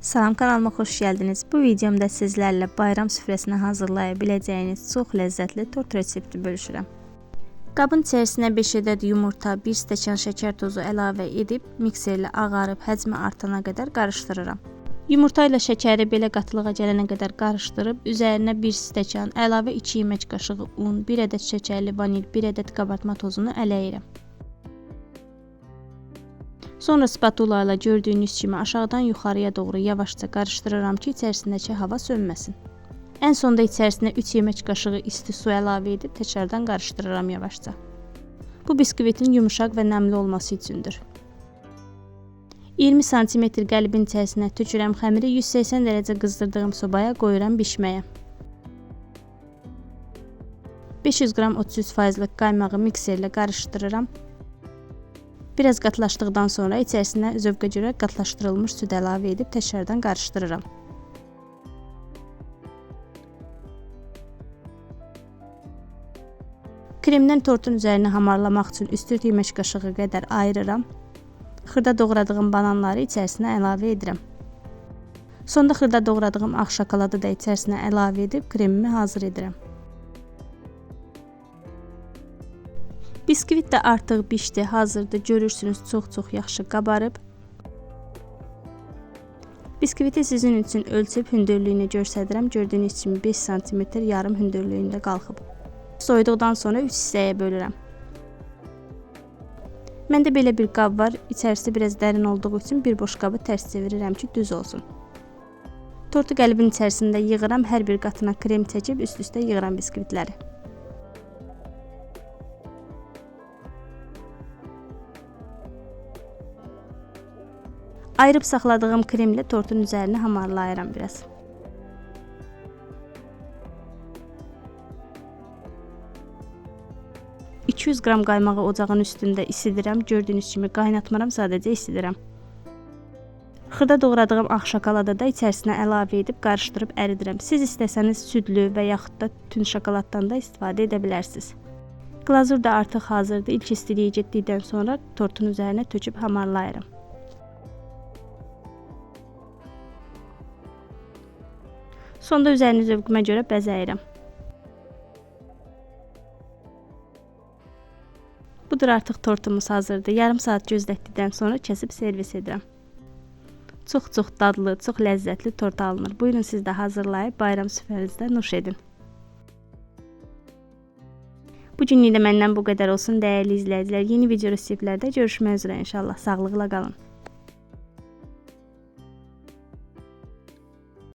Salam, kanalıma xoş gəldiniz. Bu videomda sizlərlə bayram süfrəsini hazırlaya biləcəyiniz çox ləzzətli tort resepti bölüşürəm. Qabın içərisinə 5 ədəd yumurta, 1 stəkan şəkər tozu əlavə edib mikserlə ağarıb həcmi artana qədər qarışdırıram. Yumurta ilə şəkəri belə qatılığa gələnə qədər qarışdırıb üzərinə 1 stəkan, əlavə 2 yemək qaşığı un, 1 ədəd şəkərli vanil, 1 ədəd qabartma tozunu ələyirəm. Sonra spatula ilə gördüyünüz kimi aşağıdan yuxarıya doğru yavaşca qarışdırıram ki, içərisindəki hava sönməsin. Ən sonda içərisinə 3 yemək qaşığı isti su əlavə edib təkrardan qarışdırıram yavaşca. Bu biskvitin yumuşaq və nəmli olması üçündür. 20 sm qəlibin içərisinə tökürəm xəmiri, 180 dərəcə qızdırdığım sobaya qoyuram bişməyə. 500 qram 33%lıq qaymağı mikserlə qarışdırıram. Biraz qatlaşdıqdan sonra içərisinə zövqə görə qatlaşdırılmış süd əlavə edib təkrardan qarışdırıram. Kremdən tortun üzərini hamarlamaq üçün üstü yemək qaşığı qədər ayırıram. Xırda doğradığım bananları içərisinə əlavə edirəm. Sonda xırda doğradığım ağ şokoladı da içərisinə əlavə edib kremimi hazır edirəm. Biskvit də artıq bişdi, hazırdır. Görürsünüz, çox yaxşı qabarıb. Biskviti sizin üçün ölçüb hündürlüyünü göstərirəm. Gördüyünüz kimi 5 sm yarım hündürlüyündə qalxıb. Soyuduqdan sonra 3 hissəyə bölürəm. Məndə belə bir qab var. İçərisi biraz dərin olduğu üçün bir boş qabı tərs çevirirəm ki, düz olsun. Tortu qəlibin içərisində yığıram. Hər bir qatına krem çəkib üst-üstə yığıram biskvitləri. Ayırıb saxladığım kremlə tortun üzərini hamarlayıram biraz. $200 qram qaymağı ocağın üstündə isidirəm. Gördüyünüz kimi qaynatmaram, sadəcə isidirəm. Xırda doğradığım ağ şokoladı da içərisinə əlavə edib qarışdırıb əridirəm. Siz istəsəniz südlü və yaxud da tünd şokoladdan da istifadə edə bilərsiniz. Glazur da artıq hazırdır. İlk istiliyi getdikdən sonra tortun üzərinə töküb hamarlayıram. Sonda üzərini zövqümə görə bəzəyirəm. Budur, artıq tortumuz hazırdır. Yarım saat gözlətdikdən sonra kəsib servis edirəm. Çox dadlı, çox ləzzətli tort alınır. Buyurun siz də hazırlayıb bayram süfrənizdə nuş edin. Bu günlük də məndən bu qədər olsun dəyərli izləyicilər. Yeni video reseptlərdə görüşmək üzrə inşallah. Sağlıqla qalın.